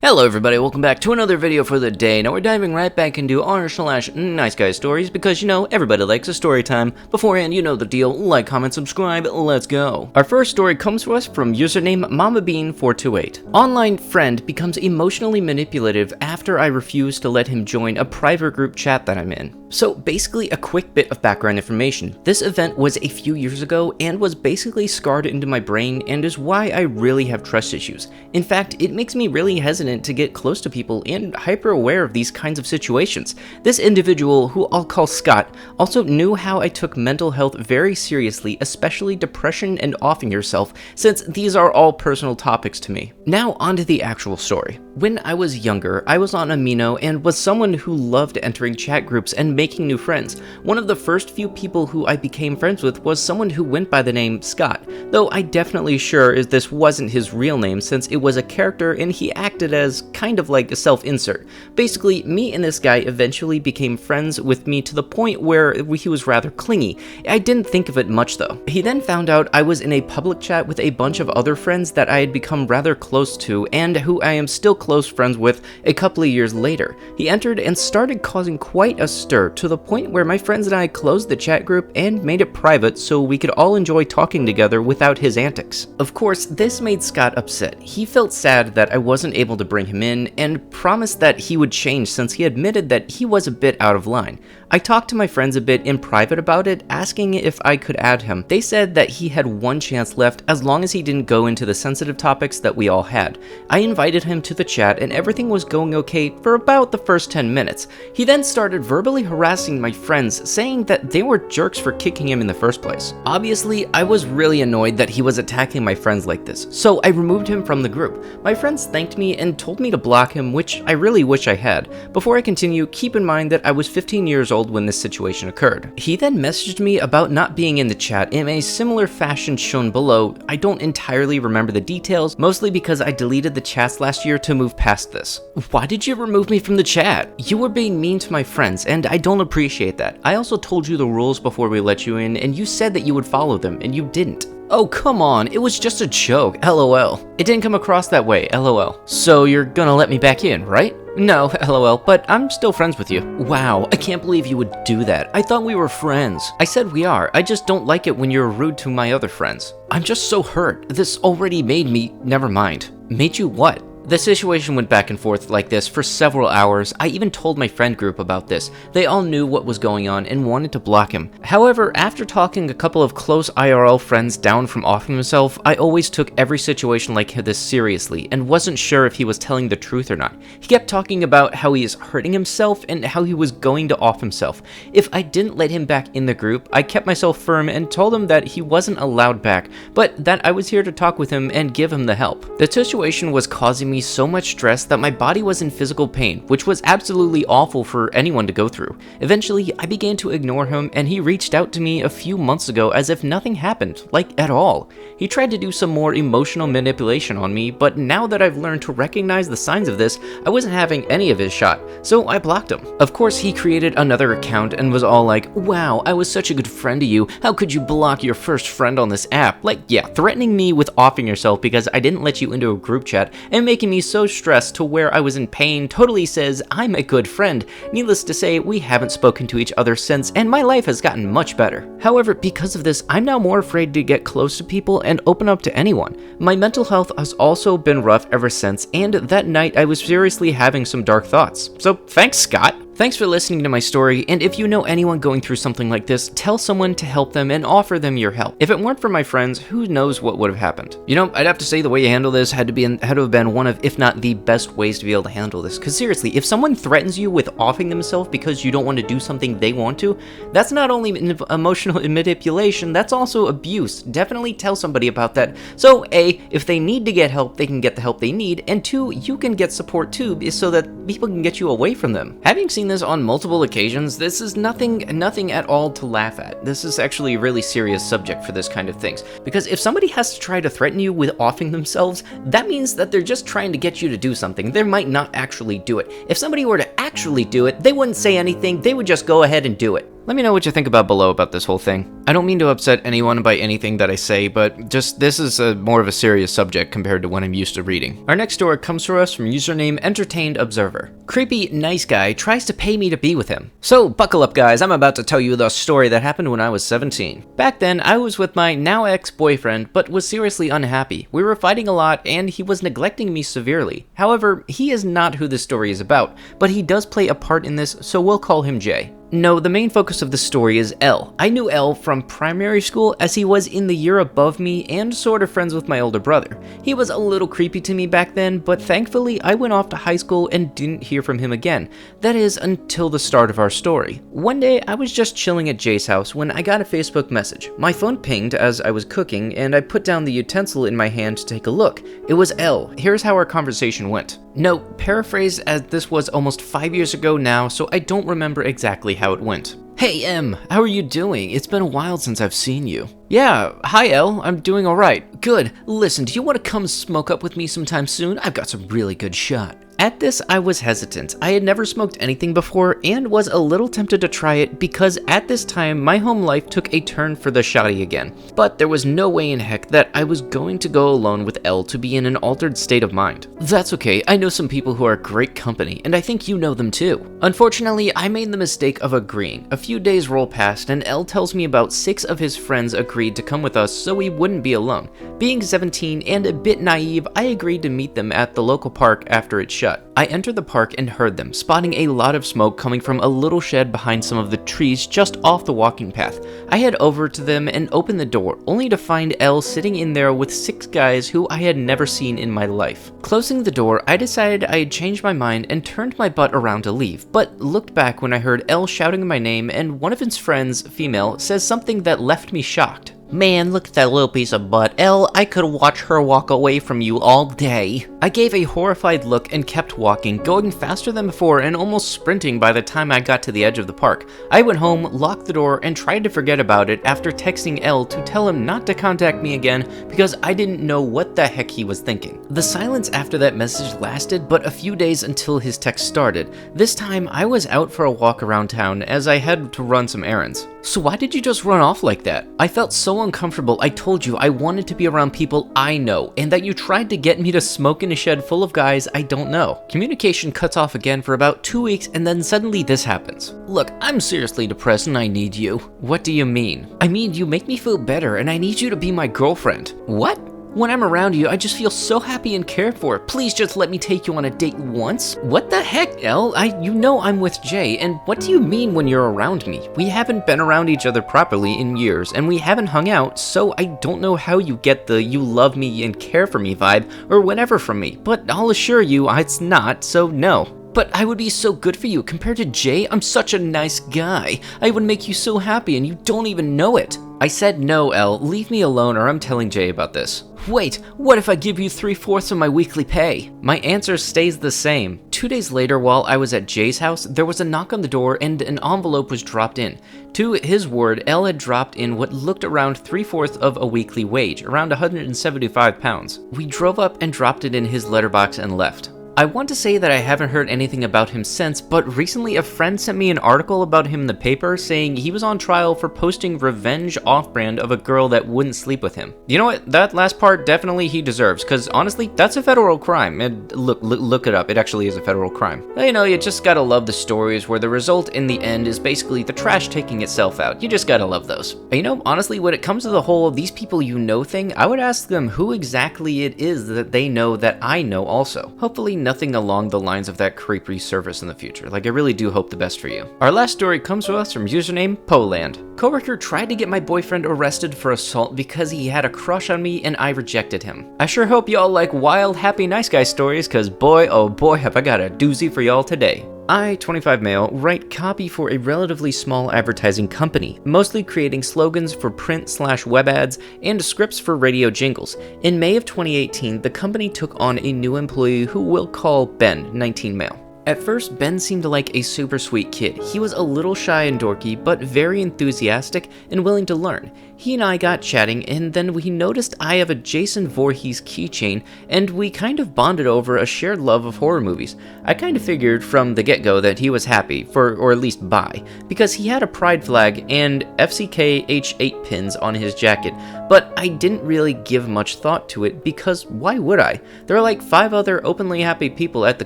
Hello everybody, welcome back to another video for the day. Now we're diving right back into r/niceguystories because, you know, everybody likes a story time. Beforehand, you know the deal. Like, comment, subscribe, let's go. Our first story comes to us from username MamaBean428. Online friend becomes emotionally manipulative after I refuse to let him join a private group chat that I'm in. So basically, a quick bit of background information. This event was a few years ago and was basically scarred into my brain and is why I really have trust issues. In fact, it makes me really hesitant to get close to people and hyper aware of these kinds of situations. This individual, who I'll call Scott, also knew how I took mental health very seriously, especially depression and offing yourself, since these are all personal topics to me. Now onto the actual story. When I was younger, I was on Amino and was someone who loved entering chat groups and making new friends. One of the first few people who I became friends with was someone who went by the name Scott, though I definitely sure this wasn't his real name since it was a character and he acted as kind of like a self-insert. Basically, me and this guy eventually became friends with me to the point where he was rather clingy. I didn't think of it much though. He then found out I was in a public chat with a bunch of other friends that I had become rather close to and who I am still close friends with a couple of years later. He entered and started causing quite a stir to the point where my friends and I closed the chat group and made it private so we could all enjoy talking together without his antics. Of course, this made Scott upset. He felt sad that I wasn't able to bring him in and promised that he would change since he admitted that he was a bit out of line. I talked to my friends a bit in private about it, asking if I could add him. They said that he had one chance left as long as he didn't go into the sensitive topics that we all had. I invited him to the chat and everything was going okay for about the first 10 minutes. He then started verbally harassing my friends, saying that they were jerks for kicking him in the first place. Obviously, I was really annoyed that he was attacking my friends like this, so I removed him from the group. My friends thanked me and told me to block him, which I really wish I had. Before I continue, keep in mind that I was 15 years old when this situation occurred. He then messaged me about not being in the chat in a similar fashion shown below. I don't entirely remember the details, mostly because I deleted the chats last year to move past this. Why did you remove me from the chat? You were being mean to my friends, and I don't appreciate that. I also told you the rules before we let you in, and you said that you would follow them, and you didn't. Oh, come on, it was just a joke, LOL. It didn't come across that way, LOL. So you're gonna let me back in, right? No, LOL, but I'm still friends with you. Wow, I can't believe you would do that. I thought we were friends. I said we are, I just don't like it when you're rude to my other friends. I'm just so hurt. This already made me, never mind. Made you what? The situation went back and forth like this for several hours. I even told my friend group about this. They all knew what was going on and wanted to block him. However, after talking a couple of close IRL friends down from offing himself, I always took every situation like this seriously and wasn't sure if he was telling the truth or not. He kept talking about how he is hurting himself and how he was going to off himself. If I didn't let him back in the group, I kept myself firm and told him that he wasn't allowed back, but that I was here to talk with him and give him the help. The situation was causing me so much stress that my body was in physical pain, which was absolutely awful for anyone to go through. Eventually, I began to ignore him and he reached out to me a few months ago as if nothing happened, like at all. He tried to do some more emotional manipulation on me, but now that I've learned to recognize the signs of this, I wasn't having any of his shot, so I blocked him. Of course, he created another account and was all like, wow, I was such a good friend to you, how could you block your first friend on this app? Like, yeah, threatening me with offing yourself because I didn't let you into a group chat and making me so stressed to where I was in pain totally says I'm a good friend. Needless to say, we haven't spoken to each other since and my life has gotten much better. However, because of this, I'm now more afraid to get close to people and open up to anyone. My mental health has also been rough ever since, and that night I was seriously having some dark thoughts. So thanks, Scott. Thanks for listening to my story, and if you know anyone going through something like this, tell someone to help them and offer them your help. If it weren't for my friends, who knows what would have happened. You know, I'd have to say the way you handle this had to have been one of, if not the best ways to be able to handle this. Because seriously, if someone threatens you with offing themselves because you don't want to do something they want to, that's not only emotional manipulation, that's also abuse. Definitely tell somebody about that. So A, if they need to get help, they can get the help they need, and 2, you can get support too, so that people can get you away from them. Having seen this on multiple occasions, this is nothing at all to laugh at. This is actually a really serious subject for this kind of things. Because if somebody has to try to threaten you with offing themselves, that means that they're just trying to get you to do something. They might not actually do it. If somebody were to actually do it, they wouldn't say anything, they would just go ahead and do it. Let me know what you think about below about this whole thing. I don't mean to upset anyone by anything that I say, but just this is more of a serious subject compared to what I'm used to reading. Our next story comes to us from username Entertained Observer. Creepy nice guy tries to pay me to be with him. So buckle up guys, I'm about to tell you the story that happened when I was 17. Back then, I was with my now ex-boyfriend, but was seriously unhappy. We were fighting a lot and he was neglecting me severely. However, he is not who this story is about, but he does play a part in this, so we'll call him Jay. No, the main focus of the story is L. I knew L from primary school as he was in the year above me and sort of friends with my older brother. He was a little creepy to me back then, but thankfully I went off to high school and didn't hear from him again. That is, until the start of our story. One day I was just chilling at Jay's house when I got a Facebook message. My phone pinged as I was cooking and I put down the utensil in my hand to take a look. It was L. Here's how our conversation went. No, paraphrase as this was almost 5 years ago now, so I don't remember exactly how it went. Hey M, how are you doing? It's been a while since I've seen you. Yeah, hi L, I'm doing alright. Good. Listen, do you want to come smoke up with me sometime soon? I've got some really good shot. At this, I was hesitant. I had never smoked anything before and was a little tempted to try it because at this time, my home life took a turn for the shoddy again. But there was no way in heck that I was going to go alone with L to be in an altered state of mind. That's okay, I know some people who are great company, and I think you know them too. Unfortunately, I made the mistake of agreeing. A few days roll past and L tells me about 6 of his friends agreed to come with us so we wouldn't be alone. Being 17 and a bit naive, I agreed to meet them at the local park after it shut. I entered the park and heard them, spotting a lot of smoke coming from a little shed behind some of the trees just off the walking path. I head over to them and open the door, only to find L sitting in there with 6 guys who I had never seen in my life. Closing the door, I decided I had changed my mind and turned my butt around to leave, but looked back when I heard L shouting my name and one of his friends, female, says something that left me shocked. Man, look at that little piece of butt. Elle, I could watch her walk away from you all day. I gave a horrified look and kept walking, going faster than before and almost sprinting by the time I got to the edge of the park. I went home, locked the door, and tried to forget about it after texting Elle to tell him not to contact me again because I didn't know what the heck he was thinking. The silence after that message lasted but a few days until his text started. This time, I was out for a walk around town as I had to run some errands. So why did you just run off like that? I felt so uncomfortable. I told you I wanted to be around people I know, and that you tried to get me to smoke in a shed full of guys I don't know. Communication cuts off again for about 2 weeks, and then suddenly this happens. Look, I'm seriously depressed and I need you. What do you mean? I mean, you make me feel better, and I need you to be my girlfriend. What? When I'm around you, I just feel so happy and cared for. Please just let me take you on a date once. What the heck, Elle? You know I'm with Jay, and what do you mean when you're around me? We haven't been around each other properly in years, and we haven't hung out, so I don't know how you get the you love me and care for me vibe, or whatever from me, but I'll assure you it's not, so no. But I would be so good for you. Compared to Jay, I'm such a nice guy. I would make you so happy and you don't even know it. I said no, Elle. Leave me alone or I'm telling Jay about this. Wait, what if I give you 3/4 of my weekly pay? My answer stays the same. 2 days later, while I was at Jay's house, there was a knock on the door and an envelope was dropped in. To his word, Elle had dropped in what looked around 3/4 of a weekly wage, around 175 pounds. We drove up and dropped it in his letterbox and left. I want to say that I haven't heard anything about him since, but recently a friend sent me an article about him in the paper saying he was on trial for posting revenge off-brand of a girl that wouldn't sleep with him. You know what? That last part definitely he deserves, because honestly, that's a federal crime. And look it up. It actually is a federal crime. You know, you just gotta love the stories where the result in the end is basically the trash taking itself out. You just gotta love those. You know, honestly, when it comes to the whole these people you know thing, I would ask them who exactly it is that they know that I know also. Hopefully nothing along the lines of that creepy service in the future. Like, I really do hope the best for you. Our last story comes to us from username Poland. Coworker tried to get my boyfriend arrested for assault because he had a crush on me and I rejected him. I sure hope y'all like wild, happy, nice guy stories, cause boy, oh boy, have I got a doozy for y'all today. I, 25 male, write copy for a relatively small advertising company, mostly creating slogans for print/web ads and scripts for radio jingles. In May of 2018, the company took on a new employee who we'll call Ben, 19 male. At first, Ben seemed like a super sweet kid. He was a little shy and dorky, but very enthusiastic and willing to learn. He and I got chatting, and then we noticed I have a Jason Voorhees keychain, and we kind of bonded over a shared love of horror movies. I kind of figured from the get-go that he was happy, or at least bi, because he had a pride flag and FCK H8 pins on his jacket, but I didn't really give much thought to it because why would I? There are like 5 other openly happy people at the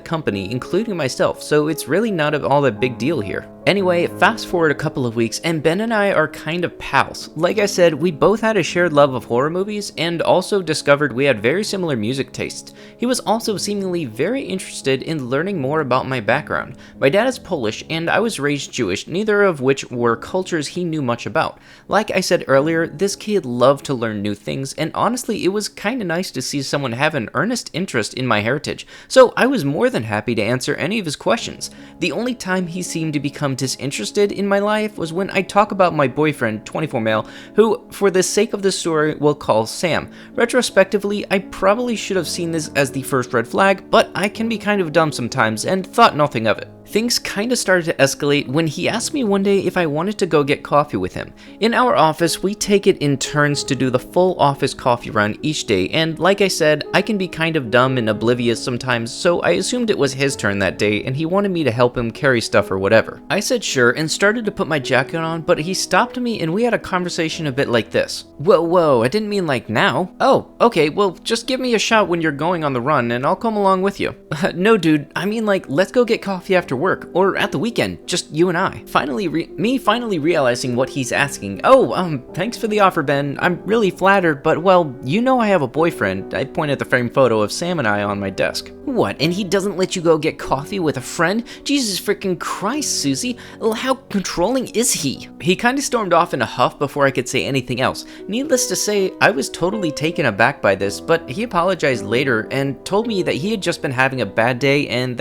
company, including myself, so it's really not all that big deal here. Anyway, fast forward a couple of weeks and Ben and I are kind of pals. Like I said, we both had a shared love of horror movies and also discovered we had very similar music tastes. He was also seemingly very interested in learning more about my background. My dad is Polish and I was raised Jewish, neither of which were cultures he knew much about. Like I said earlier, this kid loved to learn new things, and honestly it was kinda nice to see someone have an earnest interest in my heritage, so I was more than happy to answer any of his questions. The only time he seemed to become disinterested in my life was when I talk about my boyfriend, 24 male, who, for the sake of the story, we'll call Sam. Retrospectively, I probably should have seen this as the first red flag, but I can be kind of dumb sometimes and thought nothing of it. Things kinda started to escalate when he asked me one day if I wanted to go get coffee with him. In our office, we take it in turns to do the full office coffee run each day, and like I said, I can be kind of dumb and oblivious sometimes, so I assumed it was his turn that day and he wanted me to help him carry stuff or whatever. I said sure and started to put my jacket on, but he stopped me and we had a conversation a bit like this. Whoa, I didn't mean like now. Oh, okay, well just give me a shout when you're going on the run and I'll come along with you. No dude, I mean like let's go get coffee after work, or at the weekend, just you and I. Finally realizing what he's asking. Oh, thanks for the offer, Ben. I'm really flattered, but well, you know I have a boyfriend. I point at the framed photo of Sam and I on my desk. What, and he doesn't let you go get coffee with a friend? Jesus freaking Christ, Susie. How controlling is he? He kinda stormed off in a huff before I could say anything else. Needless to say, I was totally taken aback by this, but he apologized later and told me that he had just been having a bad day and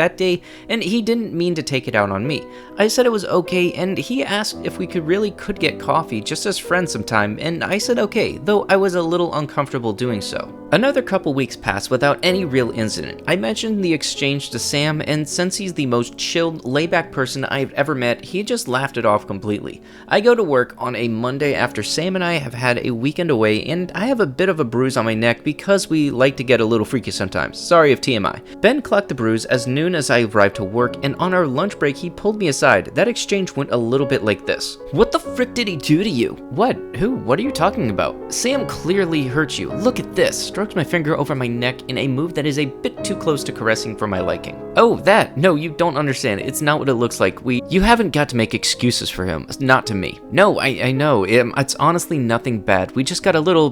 he didn't mean to take it out on me. I said it was okay, and he asked if we could get coffee just as friends sometime, and I said okay, though I was a little uncomfortable doing so. Another couple weeks passed without any real incident. I mentioned the exchange to Sam, and since he's the most chilled, laid-back person I've ever met, he just laughed it off completely. I go to work on a Monday after Sam and I have had a weekend away, and I have a bit of a bruise on my neck because we like to get a little freaky sometimes. Sorry if TMI. Ben clocked the bruise as noon as I arrived to work, and on our lunch break he pulled me aside. That exchange went a little bit like this. What the frick did he do to you? What? Who? What are you talking about? Sam clearly hurt you. Look at this. Strokes my finger over my neck in a move that is a bit too close to caressing for my liking. Oh, that. No, you don't understand. It's not what it looks like. You haven't got to make excuses for him. Not to me. No, I know. It's honestly nothing bad. We just got a little,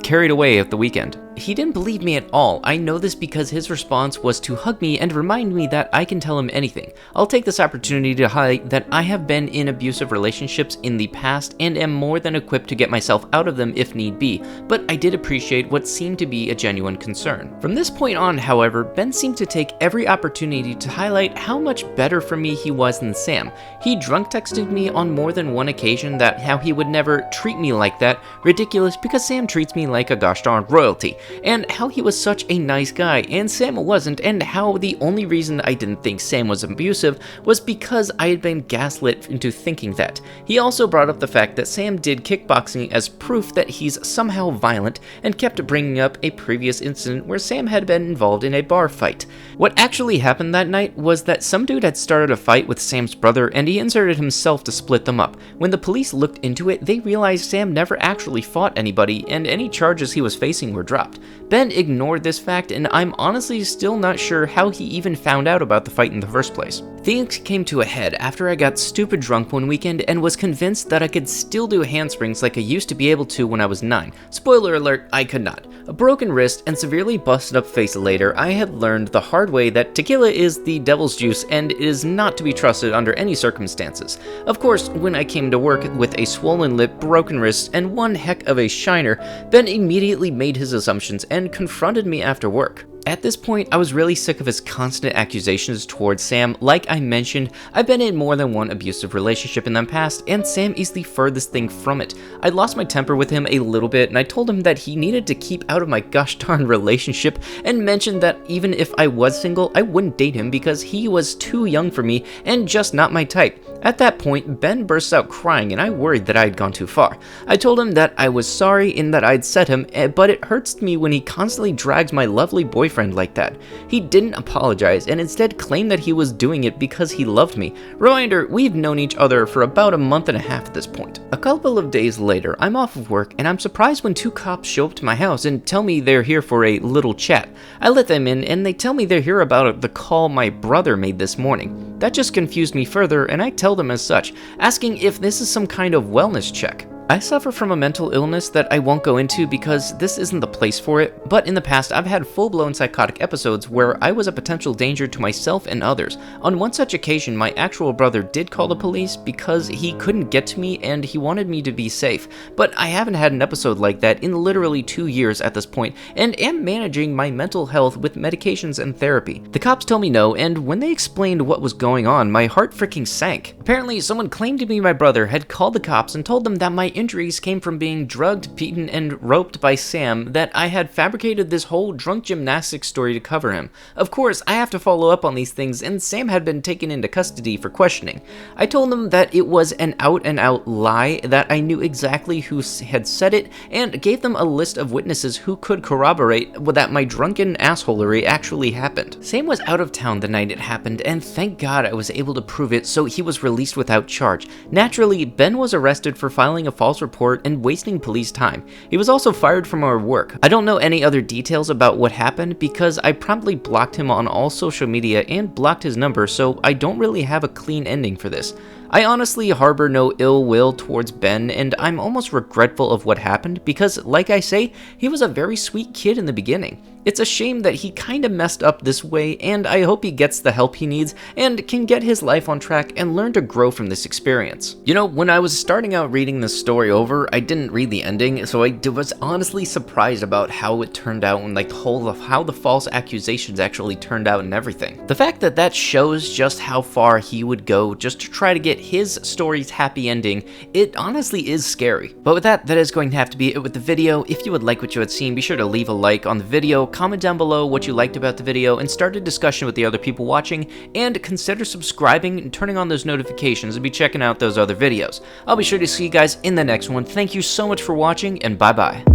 carried away at the weekend. He didn't believe me at all. I know this because his response was to hug me and remind me that I can tell him anything. I'll take this opportunity to highlight that I have been in abusive relationships in the past and am more than equipped to get myself out of them if need be, but I did appreciate what seemed to be a genuine concern. From this point on, however, Ben seemed to take every opportunity to highlight how much better for me he was than Sam. He drunk texted me on more than one occasion that how he would never treat me like that, ridiculous because Sam treats me like a gosh darn royalty, and how he was such a nice guy and Sam wasn't, and how the only reason I didn't think Sam was abusive was because I had been gaslit into thinking that. He also brought up the fact that Sam did kickboxing as proof that he's somehow violent and kept bringing up a previous incident where Sam had been involved in a bar fight. What actually happened that night was that some dude had started a fight with Sam's brother and he inserted himself to split them up. When the police looked into it, they realized Sam never actually fought anybody and any charges he was facing were dropped. Ben ignored this fact, and I'm honestly still not sure how he even found out about the fight in the first place. Things came to a head after I got stupid drunk one weekend and was convinced that I could still do handsprings like I used to be able to when I was 9. Spoiler alert, I could not. A broken wrist and severely busted up face later, I had learned the hard way that tequila is the devil's juice and is not to be trusted under any circumstances. Of course, when I came to work with a swollen lip, broken wrist, and one heck of a shiner, Ben immediately made his assumptions and confronted me after work. At this point, I was really sick of his constant accusations towards Sam. Like I mentioned, I've been in more than one abusive relationship in the past, and Sam is the furthest thing from it. I lost my temper with him a little bit, and I told him that he needed to keep out of my gosh darn relationship, and mentioned that even if I was single, I wouldn't date him because he was too young for me and just not my type. At that point, Ben burst out crying, and I worried that I had gone too far. I told him that I was sorry and that I'd set him, but it hurts me when he constantly drags my lovely boyfriend like that. He didn't apologize and instead claimed that he was doing it because he loved me. Reminder, we've known each other for about a month and a half at this point. A couple of days later, I'm off of work and I'm surprised when two cops show up to my house and tell me they're here for a little chat. I let them in and they tell me they're here about the call my brother made this morning. That just confused me further, and I tell them as such, asking if this is some kind of wellness check. I suffer from a mental illness that I won't go into because this isn't the place for it, but in the past I've had full-blown psychotic episodes where I was a potential danger to myself and others. On one such occasion, my actual brother did call the police because he couldn't get to me and he wanted me to be safe, but I haven't had an episode like that in literally 2 years at this point, and am managing my mental health with medications and therapy. The cops tell me no, and when they explained what was going on, my heart freaking sank. Apparently, someone claimed to be my brother had called the cops and told them that my injuries came from being drugged, beaten, and roped by Sam, that I had fabricated this whole drunk gymnastics story to cover him. Of course, I have to follow up on these things, and Sam had been taken into custody for questioning. I told them that it was an out-and-out lie, that I knew exactly who had said it, and gave them a list of witnesses who could corroborate that my drunken assholery actually happened. Sam was out of town the night it happened, and thank God I was able to prove it, so he was released without charge. Naturally, Ben was arrested for filing a false report and wasting police time. He was also fired from our work. I don't know any other details about what happened because I promptly blocked him on all social media and blocked his number, so I don't really have a clean ending for this. I honestly harbor no ill will towards Ben, and I'm almost regretful of what happened because, like I say, he was a very sweet kid in the beginning. It's a shame that he kinda messed up this way, and I hope he gets the help he needs and can get his life on track and learn to grow from this experience. You know, when I was starting out reading this story over, I didn't read the ending, so I was honestly surprised about how it turned out and like the whole of how the false accusations actually turned out and everything. The fact that that shows just how far he would go just to try to get his story's happy ending, it honestly is scary. But with that is going to have to be it with the video. If you would like what you had seen, be sure to leave a like on the video, comment down below what you liked about the video, and start a discussion with the other people watching, and consider subscribing and turning on those notifications and be checking out those other videos. I'll be sure to see you guys in the next one. Thank you so much for watching, and bye-bye.